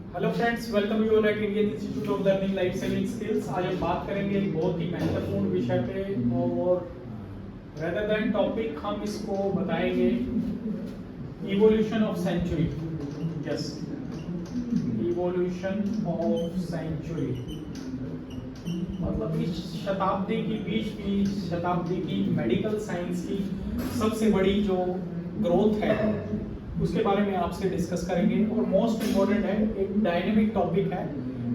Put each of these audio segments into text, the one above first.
Hello friends, welcome you all at Indian institute of learning life saving skills. आज हम बात करेंगे एक बहुत ही महत्वपूर्ण विषय पे और रेदर देन टॉपिक हम इसको बताएंगे evolution of century. Yes, evolution of century मतलब इस शताब्दी की 20वीं शताब्दी की मेडिकल साइंस की सबसे बड़ी जो ग्रोथ है उसके बारे में आपसे डिस्कस करेंगे। और मोस्ट इम्पोर्टेंट है, एक डायनेमिक टॉपिक है,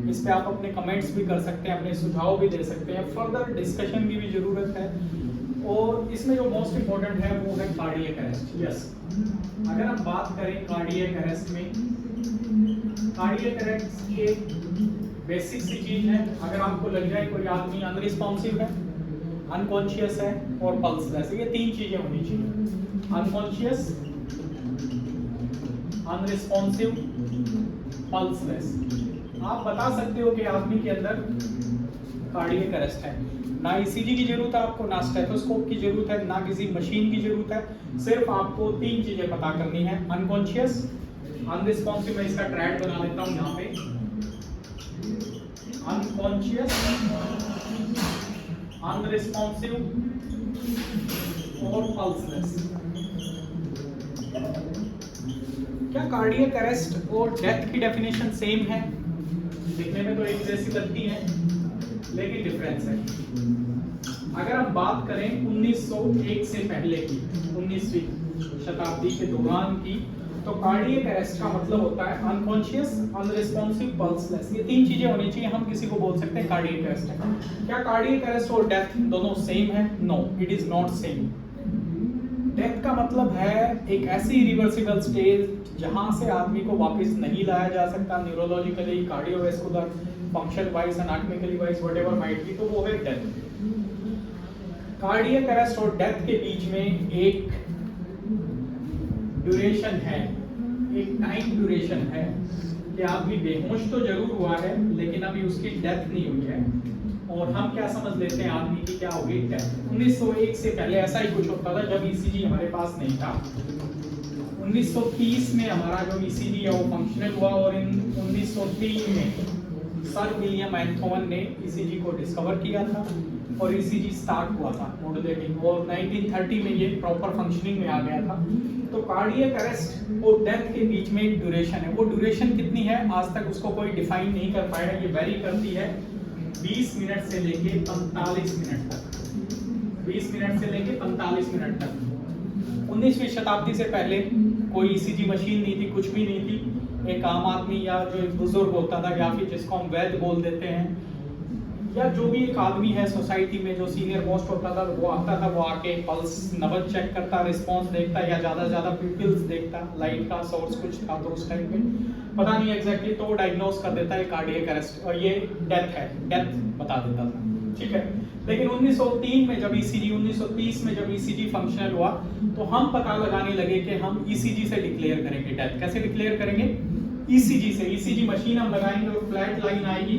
इस पे आप अपने कमेंट्स भी कर सकते हैं, अपने सुझाव भी दे सकते हैं, फर्दर डिस्कशन की भी ज़रूरत है। और इसमें जो मोस्ट इम्पोर्टेंट है वो है कार्डियक अरेस्ट। यस, अगर हम बात करें कार्डियक अरेस्ट में, कार्डियक अरेस्ट एक बेसिक सी चीज़ है। अगर आपको लग जाए कोई आदमी अनरिस्पॉन्सिव है, अनकॉन्शियस है और पल्सलेस, ये तीन चीज़ें होनी चाहिए: अनकॉन्शियस, अनरिस्पॉन्सिव, पल्सलेस। आप बता सकते हो कि आदमी के अंदर कार्डियक अरेस्ट है। ना ईसीजी की जरूरत है आपको, ना स्टेथोस्कोप की जरूरत है, ना किसी मशीन की जरूरत है। सिर्फ आपको तीन चीजें पता करनी है: अनकॉन्शियस, अनरिस्पॉन्सिव। मैं इसका ट्रैड बना लेता हूं यहाँ पे, अनकॉन्शियस, अनरिस्पॉन्सिव और पल्सलेस। क्या कार्डियक अरेस्ट और डेथ की डेफिनेशन सेम है? दिखने में तो एक जैसी लगती है, लेकिन डिफरेंस है। अगर हम बात करें 1901 से पहले की, 19वीं शताब्दी के दौरान की, तो कार्डियक अरेस्ट का मतलब होता है अनकॉन्शियस, अनरिस्पॉन्सिव, पल्सलेस। ये तीन चीजें होनी चाहिए, हम किसी को बोल सकते हैं कार्डियक अरेस्ट है। क्या कार्डियक अरेस्ट और डेथ दोनों सेम है? No, it is not same. Death का मतलब है एक ऐसी रिवर्सिबल स्टेज जहां से आदमी को वापस नहीं लाया जा सकता, neurologically, cardiovascular, function wise, anatomically wise, whatever might be, तो वो है डेथ। कार्डियक अरेस्ट और डेथ के बीच में एक ड्यूरेशन है, एक टाइम ड्यूरेशन है कि आदमी बेहोश तो जरूर हुआ है लेकिन अभी उसकी डेथ नहीं हुई है। और हम क्या समझ लेते हैं आदमी की क्या होगी? डेथ। 1901 से पहले ऐसा ही कुछ होता था जब ईसीजी हमारे पास नहीं था। 1930 में हमारा जो ईसीजी है वो फंक्शनल हुआ और इन 1903 में सर विलियम एंथोन ने ईसीजी को डिस्कवर किया था और ईसीजी स्टार्ट हुआ था मॉड्यूलेटिंग, और 1930 में ये प्रॉपर फंक्शनिंग में आ गया था। तो कार्डियक अरेस्ट और डेथ के बीच में एक ड्यूरेशन है। वो ड्यूरेशन कितनी है आज तक उसको कोई डिफाइन नहीं कर पाया। ये वेरी करती है 20 मिनट से लेके 45 मिनट तक, 20 मिनट से लेके 45 मिनट तक। 19वीं शताब्दी से पहले कोई ईसीजी मशीन नहीं थी, कुछ भी नहीं थी। एक आम आदमी या जो एक बुजुर्ग होता था या फिर जिसको हम वैद्य बोल देते हैं, या जो भी एक आदमी है सोसाइटी में जो सीनियर मोस्ट होता था, वो आता था, वो आके पल्स नबज चेक करता, रिस्पांस देखता या ज्यादा से ज्यादा पिपिल्स देखता, लाइट का सोर्स कुछ था तो उस टाइम पे पता नहीं एग्जैक्टली, तो वो डायग्नोज कर देता है कार्डियक अरेस्ट और ये डेथ है, डेथ बता देता था। ठीक है, लेकिन 1903 में जब ईसीजी, 1930 में जब ईसीजी फंक्शनल हुआ तो हम पता लगाने लगे कि हम ईसीजी से डिक्लेयर करेंगे डेथ। कैसे डिक्लेयर करेंगे? ईसीजी से। ईसीजी मशीन हम लगाएंगे और फ्लैट लाइन आएगी,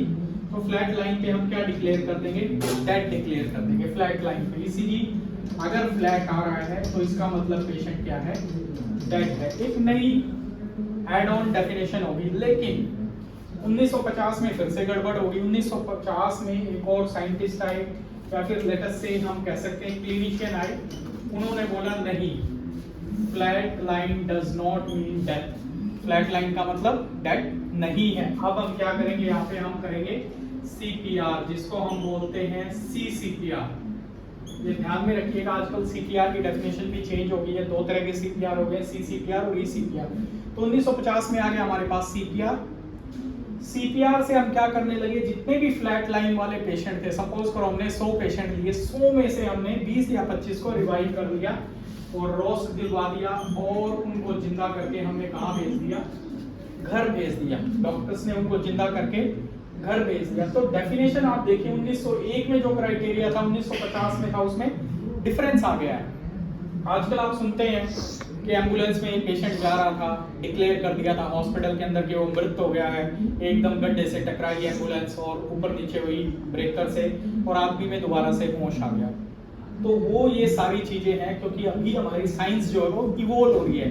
तो फ्लैट लाइन पे हम क्या डिक्लेयर कर देंगे? डेथ डिक्लेयर कर देंगे फ्लैट लाइन पे। ईसीजी अगर फ्लैट आ रहा है तो इसका मतलब पेशेंट क्या है? डेथ है। एक नई एड ऑन डेफिनेशन होगी। लेकिन 1950 में फिर से गड़बड़ होगी। 1950 में एक और साइंटिस्ट आए, या फिर लेटेस्ट से हम कह सकते हैं क्लिनिशियन आए, उन्होंने बोला नहीं, flat line does not mean death. Flat line का मतलब डेथ नहीं है। अब हम क्या करेंगे? यहाँ पे हम करेंगे सीपीआर, जिसको हम बोलते हैं सीसीपीआर। ये ध्यान में रखिएगा, आजकल सीपीआर की डेफिनेशन भी चेंज हो गई है। दो तरह के सीपीआर हो गए, सीसीपीआर और ईसीपीआर। तो 1950 में आ गया हमारे पास सीपीआर। सीपीआर से हम क्या करने लगे? जितने भी फ्लैट लाइन वाले पेशेंट थे, सपोज करो हमने 100 पेशेंट लिए, 100 में से हमने 20 या 25 को रिवाइव कर लिया और रोस्ट दिलवा दिया और उनको जिंदा करके हमने कहाँ भेज दिया? घर भेज दिया। डॉक्टर्स ने उनको जिंदा करके घर भेज दिया। तो डेफिनेशन आप देखिए, 1901 में जो क्राइटेरिया था 1950 में था, उसमें डिफरेंस आ गया है। आजकल आप सुनते हैं कि एम्बुलेंस में एक पेशेंट जा रहा था, डिक्लेयर कर दिया था हॉस्पिटल के अंदर कि वो मृत हो गया है, एकदम गड्ढे से टकराई एम्बुलेंस और ऊपर नीचे हुई ब्रेकर से और आदमी में दोबारा से होश आ गया। तो वो ये सारी चीजें हैं क्योंकि अभी हमारी साइंस जो है वो इवोल्व हो रही है।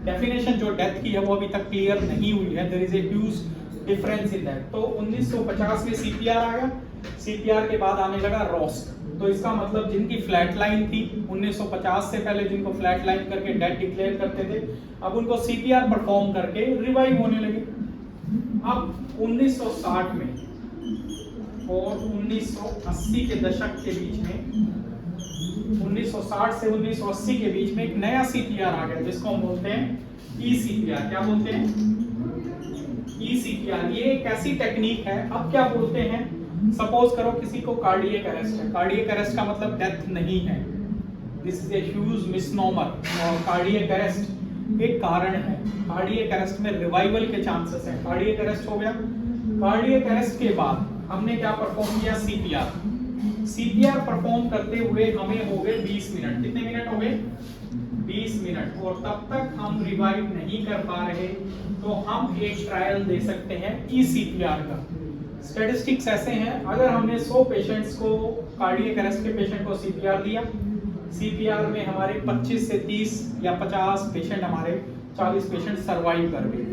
डेफिनेशन जो डेथ की है वो अभी तक क्लियर नहीं हुई है। There is a huge difference in that. तो 1950 में सीपीआर आ गया, सीपीआर के बाद आने लगा रोस्ट। तो इसका मतलब जिनकी फ्लैट लाइन थी 1950 से पहले, जिनको फ्लैट लाइन करके डेथ डिक्लेयर करते थे, अब उनको सीपीआर परफॉर्म करके रिवाइव होने लगे। अब 1960 में और 1980 के दशक के बीच में, 1960 से 1980 के बीच में एक नया सीपीआर आ गया जिसको हम बोलते हैं ईसीपीआर। क्या बोलते हैं? ईसीपीआर। ये एक ऐसी टेक्निक है, अब क्या बोलते हैं, सपोज करो किसी को कार्डियक अरेस्ट है। कार्डियक अरेस्ट का मतलब डेथ नहीं है, this is a huge misnomer. और कार्डियक अरेस्ट एक कारण है, कार्डियक अरेस्ट में रिवाइवल के चांसेस हैं। कार्डियक अरेस्ट हो गया, कार्डियक अरेस्ट के बाद हमने क्या परफॉर्म किया? सीपीआर। सीपीआर परफॉर्म करते हुए हमें हो गए 20 मिनट। कितने मिनट हो गए? 20 मिनट। और तब तक हम रिवाइव नहीं कर पा रहे, तो हम एक ट्रायल दे सकते हैं ईसीपीआर का। स्टैटिस्टिक्स ऐसे हैं, अगर हमने 100 पेशेंट्स को, कार्डियक अरेस्ट के पेशेंट को सीपीआर दिया, सीपीआर में हमारे 25 से 30 या 50 पेशेंट, हमारे 40 पेशेंट सर्वाइव कर गए।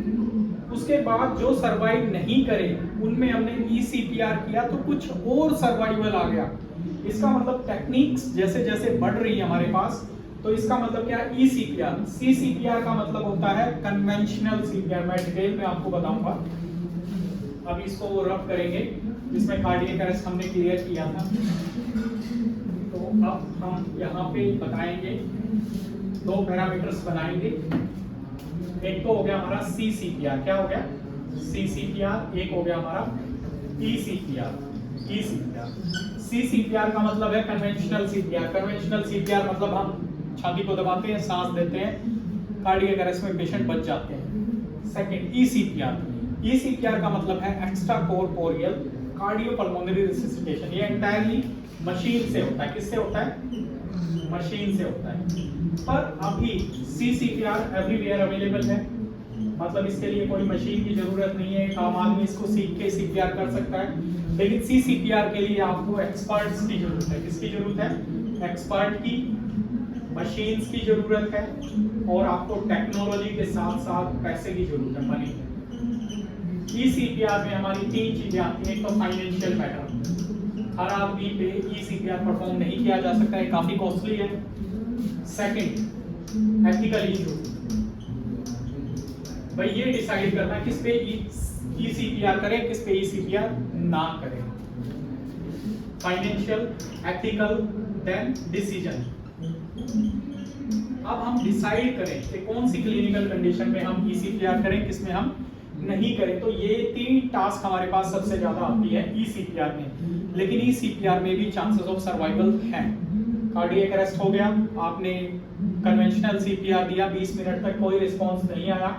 उसके बाद जो सर्वाइव नहीं करे उनमें हमने ईसीपीआर किया तो कुछ और सर्वाइवल आ गया। इसका मतलब टेक्निक्स जैसे जैसे बढ़ रही है हमारे पास, तो इसका मतलब क्या? ईसीपीआर। सीसीपीआर का मतलब होता है कन्वेंशनल सीपीआर। मैं डिटेल में आपको बताऊंगा, अब इसको रब करेंगे जिसमें कार्डियक अरेस्ट हमने क्लियर किया था। तो अब हम यहाँ पे बताएंगे, 2 पैरामीटर्स बनाएंगे। एक तो हो गया हमारा सीसीपीआर। क्या हो गया? सीसीपीआर। एक हो गया हमारा ईसीपीआर। ईसीपीआर, सीसीपीआर का मतलब है कन्वेंशनल सीपीआर। कन्वेंशनल सीपीआर मतलब हम छाती को दबाते हैं, सांस देते हैं, कार्डियक अरेस्ट में पेशेंट बच जाते हैं। सेकंड ईसीपीआर। ईसीपीआर का मतलब है एक्स्ट्रा कोरपोरियल कार्डियोपल्मोनरी रिससिटेशन। ये एंटायरली मशीन से होता है। किससे होता है? मशीन से होता है। पर अभी सीसीपीआर एवरीवेयर अवेलेबल है, मतलब इसके लिए कोई मशीन की जरूरत नहीं है, एक आम आदमी इसको सीख के सीपीआर कर सकता है। लेकिन सीसीपीआर के लिए आपको एक्सपर्ट्स की जरूरत है। किसकी जरूरत है? एक्सपर्ट की, मशीन्स की जरूरत है, और आपको टेक्नोलॉजी के साथ साथ पैसे की जरूरत है, मनी। ईसीपीआर में हमारी 3 चीजें आती हैं। एक तो फाइनेंशियल मैटर, हर आदमी पे ईसीपीआर परफॉर्म नहीं किया जा सकता है, काफी कॉस्टली है। सेकंड एथिकल इशू, भाई ये डिसाइड करना किस पे ईसीपीआर करें, किस पे ईसीपीआर ना करें। Financial, ethical, then decision. अब हम डिसाइड करें कि कौन सी क्लिनिकल कंडीशन में हम ईसीपीआर करें, किस में हम नहीं करें। तो ये 3 टास्क हमारे पास सबसे ज्यादा आती है ईसीपीआर में। लेकिन ईसीपीआर में भी चांसेस ऑफ सर्वाइवल हैं। कार्डियक अरेस्ट हो गया, आपने कन्वेंशनल सीपीआर दिया, 20 मिनट तक कोई रिस्पांस नहीं आया,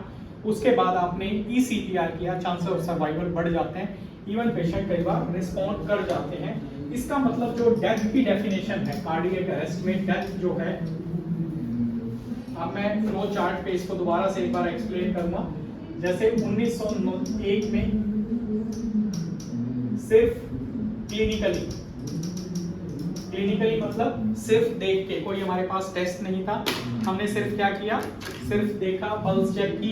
उसके बाद आपने ईसीपीआर किया, चांसेस ऑफ सर्वाइवल बढ़ जाते हैं। इवन पेशेंट कई बार रिस्पॉन्ड कर जाते हैं। इसका मतलब जो डेथ की डेफिनेशन है कार्डियक अरेस्ट में, डेथ जो है, अब मैं फ्लो चार्ट पे इसको दोबारा से एक बार एक्सप्लेन करूंगा। जैसे 1901 में सिर्फ क्लिनिकली मतलब सिर्फ देख के, कोई हमारे पास टेस्ट नहीं था, हमने सिर्फ क्या किया? सिर्फ देखा, पल्स चेक की,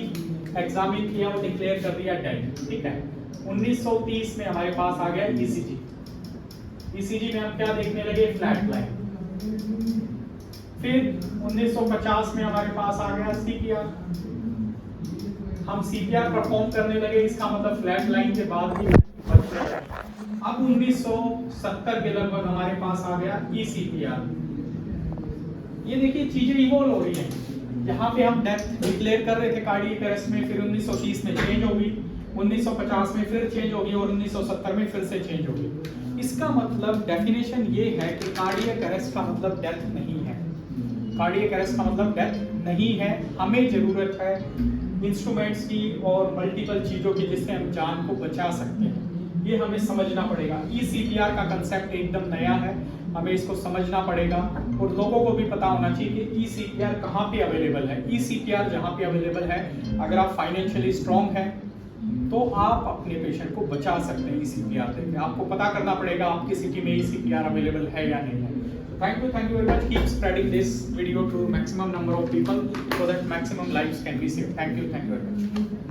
एग्जामिन किया, वो डिक्लेयर कर दिया डेड। ठीक है। 1930 में हमारे पास आ गया ईसीजी। ईसीजी में हम क्या देखने लगे? Flat line. फिर 1950 में हमारे पास आ गया सीपीआर। हम सीपीआर परफॉर्म करने लगे, इसका मतलब फ्लैट लाइन के बाद भी बच गया। अब 1970 के लगभग हमारे पास आ गया ईसीपीआर। ये देखिए चीजें इवॉल्व हो रही हैं। यहाँ पे हम डेथ डिक्लेयर कर रहे थे कार्डियक अरेस्ट में, फिर 1930 में चेंज होगी, 1950 में फिर चेंज होगी, और 1970 में फिर से चेंज होगी। इसका मतलब डेफिनेशन ये है कि कार्डियक अरेस्ट का मतलब डेथ नहीं है। कार्डियक अरेस्ट का मतलब डेथ नहीं है। हमें जरूरत है इंस्ट्रूमेंट्स की और मल्टीपल चीजों की जिससे हम जान को बचा सकते हैं। ये हमें समझना पड़ेगा। ईसीपीआर का कंसेप्ट एकदम नया है, हमें इसको समझना पड़ेगा, और लोगों को भी पता होना चाहिए कि ईसीपीआर कहाँ पे अवेलेबल है। ईसीपीआर जहाँ पे अवेलेबल है, अगर आप फाइनेंशियली स्ट्रॉन्ग हैं तो आप अपने पेशेंट को बचा सकते हैं ईसीपीआर देके। आपको पता करना पड़ेगा आपकी सिटी में ईसीपीआर अवेलेबल है या नहीं है। Thank you very much. Keep spreading this video to maximum number of people so that maximum lives can be saved. Thank you very much.